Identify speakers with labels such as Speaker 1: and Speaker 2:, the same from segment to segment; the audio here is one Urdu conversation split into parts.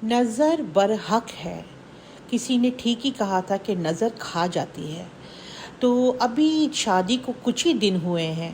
Speaker 1: نظر برحق ہے. کسی نے ٹھیک ہی کہا تھا کہ نظر کھا جاتی ہے. تو ابھی شادی کو کچھ ہی دن ہوئے ہیں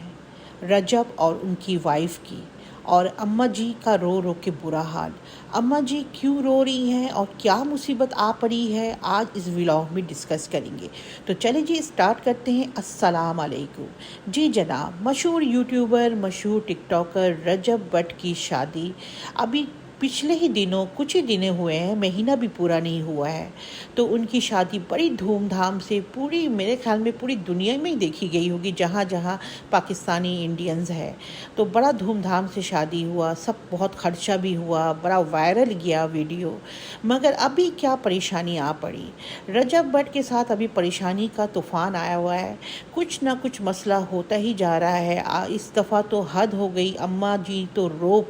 Speaker 1: رجب اور ان کی وائف کی، اور اماں جی کا رو رو کے برا حال. اماں جی کیوں رو رہی ہیں اور کیا مصیبت آ پڑی ہے، آج اس ولاگ میں ڈسکس کریں گے. تو چلیں جی اسٹارٹ کرتے ہیں. السلام علیکم. جی جناب، مشہور یوٹیوبر، مشہور ٹک ٹاکر رجب بٹ کی شادی ابھی پچھلے ہی دنوں، کچھ ہی دن ہوئے ہیں، مہینہ بھی پورا نہیں ہوا ہے. تو ان کی شادی بڑی دھوم دھام سے پوری، میرے خیال میں پوری دنیا میں ہی دیکھی گئی ہوگی، جہاں جہاں پاکستانی انڈینز ہے. تو بڑا دھوم دھام سے شادی ہوا، سب بہت خرچہ بھی ہوا، بڑا وائرل گیا ویڈیو. مگر ابھی کیا پریشانی آ پڑی. رجب بٹ کے ساتھ ابھی پریشانی کا طوفان آیا ہوا ہے. کچھ نہ کچھ مسئلہ ہوتا ہی جا رہا ہے. اس دفعہ تو حد ہو گئی. اماں جی تو رو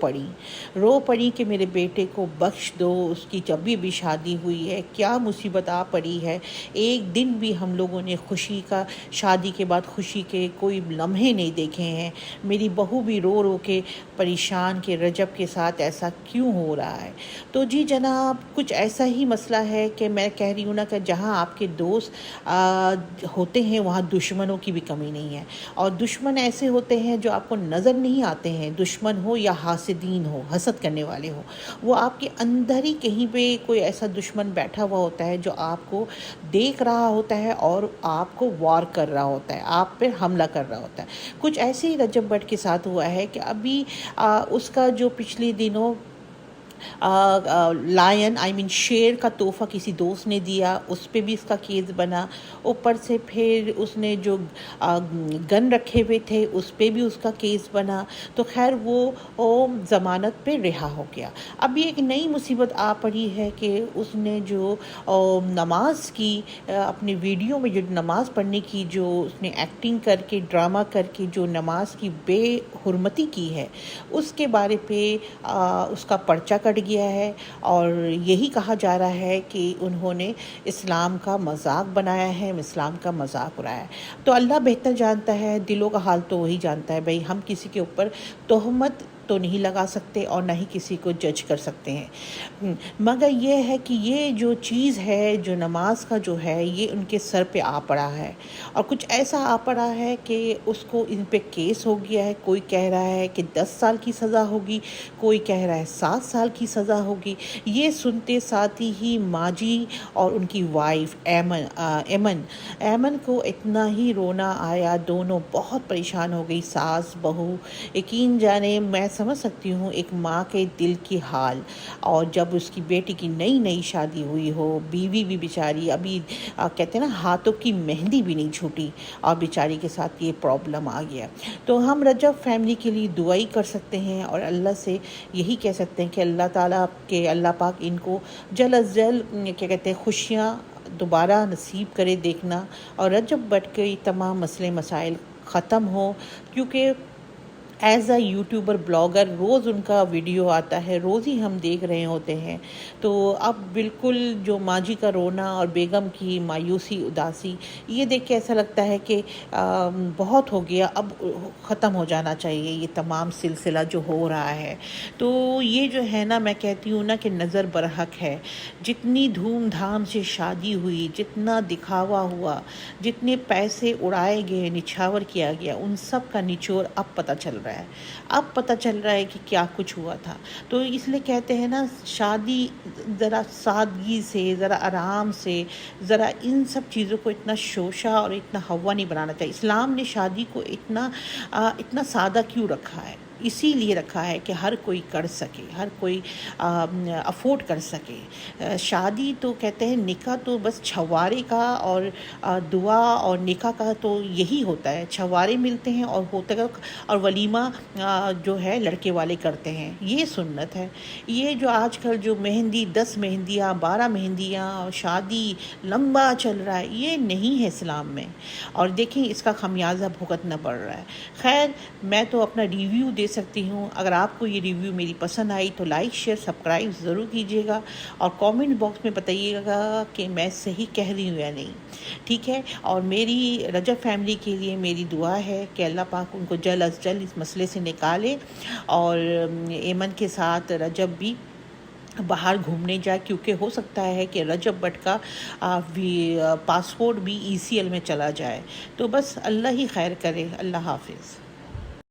Speaker 1: پڑی کہ میرے بیٹے کو بخش دو. اس کی جب بھی شادی ہوئی ہے کیا مصیبت آ پڑی ہے. ایک دن بھی ہم لوگوں نے خوشی کا، شادی کے بعد خوشی کے کوئی لمحے نہیں دیکھے ہیں. میری بہو بھی رو رو کے پریشان کہ رجب کے ساتھ ایسا کیوں ہو رہا ہے. تو جی جناب، کچھ ایسا ہی مسئلہ ہے کہ میں کہہ رہی ہوں نا کہ جہاں آپ کے دوست ہوتے ہیں وہاں دشمنوں کی بھی کمی نہیں ہے. اور دشمن ایسے ہوتے ہیں جو آپ کو نظر نہیں آتے ہیں، دشمن ہو یا حاسدین ہو، حسد کرنے والے ہو. وہ آپ کے اندر ہی کہیں پہ کوئی ایسا دشمن بیٹھا ہوا ہوتا ہے جو آپ کو دیکھ رہا ہوتا ہے اور آپ کو وار کر رہا ہوتا ہے، آپ پہ حملہ کر رہا ہوتا ہے. کچھ ایسے ہی رجب بٹ کے ساتھ ہوا ہے کہ ابھی اس کا جو پچھلے دنوں لائن شیر کا تحفہ کسی دوست نے دیا، اس پہ بھی اس کا کیس بنا. اوپر سے پھر اس نے جو گن رکھے ہوئے تھے اس پہ بھی اس کا کیس بنا. تو خیر وہ ضمانت پہ رہا ہو گیا. ابھی ایک نئی مصیبت آ پڑی ہے کہ اس نے جو نماز کی، اپنی ویڈیو میں جو نماز پڑھنے کی جو اس نے ایکٹنگ کر کے، ڈرامہ کر کے جو نماز کی بے حرمتی کی ہے، اس کے بارے پہ اس کا پرچہ کٹ گیا ہے. اور یہی کہا جا رہا ہے کہ انہوں نے اسلام کا مذاق بنایا ہے، اسلام کا مذاق اڑایا ہے. تو اللہ بہتر جانتا ہے، دلوں کا حال تو وہی جانتا ہے. بھئی ہم کسی کے اوپر تہمت تو نہیں لگا سکتے اور نہ ہی کسی کو جج کر سکتے ہیں. مگر یہ ہے کہ یہ جو چیز ہے، جو نماز کا جو ہے، یہ ان کے سر پہ آ پڑا ہے. اور کچھ ایسا آ پڑا ہے کہ اس کو ان پہ کیس ہو گیا ہے. کوئی کہہ رہا ہے کہ 10 سال کی سزا ہوگی، کوئی کہہ رہا ہے 7 سال کی سزا ہوگی. یہ سنتے ساتھ ہی ماجی اور ان کی وائف ایمن کو اتنا ہی رونا آیا. دونوں بہت پریشان ہو گئی، ساس بہو. یقین جانے، میں سمجھ سکتی ہوں ایک ماں کے دل کی حال. اور جب اس کی بیٹی کی نئی شادی ہوئی ہو، بیوی بھی بیچاری ابھی کہتے ہیں نا ہاتھوں کی مہندی بھی نہیں چھوٹی، اور بیچاری کے ساتھ یہ پرابلم آ گیا. تو ہم رجب فیملی کے لیے دعائی کر سکتے ہیں اور اللہ سے یہی کہہ سکتے ہیں کہ اللہ تعالیٰ اللہ پاک ان کو جلد از جلد کیا کہتے ہیں خوشیاں دوبارہ نصیب کرے دیکھنا، اور رجب بٹ کے تمام مسئلے مسائل ختم ہو. کیونکہ ایز اے یوٹیوبر، بلاگر، روز ان کا ویڈیو آتا ہے، روز ہی ہم دیکھ رہے ہوتے ہیں. تو اب بالکل جو ماجی کا رونا اور بیگم کی مایوسی، اداسی، یہ دیکھ کے ایسا لگتا ہے کہ بہت ہو گیا، اب ختم ہو جانا چاہیے یہ تمام سلسلہ جو ہو رہا ہے. تو یہ جو ہے نا، میں کہتی ہوں نا کہ نظر برحق ہے. جتنی دھوم دھام سے شادی ہوئی، جتنا دکھاوا ہوا، جتنے پیسے اڑائے گئے، نچھاور کیا گیا، ان سب کا نچوڑ اب پتہ چل رہا ہے. اب پتہ چل رہا ہے کہ کیا کچھ ہوا تھا. تو اس لیے کہتے ہیں نا، شادی ذرا سادگی سے، ذرا آرام سے، ذرا ان سب چیزوں کو اتنا شوشہ اور اتنا ہوا نہیں بنانا چاہیے. اسلام نے شادی کو اتنا سادہ کیوں رکھا ہے؟ اسی لیے رکھا ہے کہ ہر کوئی کر سکے، ہر کوئی افورڈ کر سکے. شادی تو کہتے ہیں، نکاح تو بس چھوارے کا اور دعا اور نکاح کا تو یہی ہوتا ہے. چھوارے ملتے ہیں اور ہوتا ہے، اور ولیمہ جو ہے لڑکے والے کرتے ہیں. یہ سنت ہے. یہ جو آج کل جو مہندی، 10 مہندیاں، 12 مہندیاں، شادی لمبا چل رہا ہے، یہ نہیں ہے اسلام میں. اور دیکھیں اس کا خمیازہ بھگتنا پڑ رہا ہے. خیر، میں تو اپنا ریویو دے سکتی ہوں. اگر آپ کو یہ ریویو میری پسند آئی تو لائک، شیئر، سبسکرائب ضرور کیجیے گا، اور کامنٹ باکس میں بتائیے گا کہ میں صحیح کہہ رہی ہوں یا نہیں. ٹھیک ہے؟ اور میری رجب فیملی کے لیے میری دعا ہے کہ اللہ پاک ان کو جلد از جلد اس مسئلے سے نکالے، اور ایمن کے ساتھ رجب بھی باہر گھومنے جائے، کیونکہ ہو سکتا ہے کہ رجب بٹ کا پاسپورٹ بھی ECL میں چلا جائے۔ تو بس اللہ ہی خیر کرے۔ اللہ حافظ۔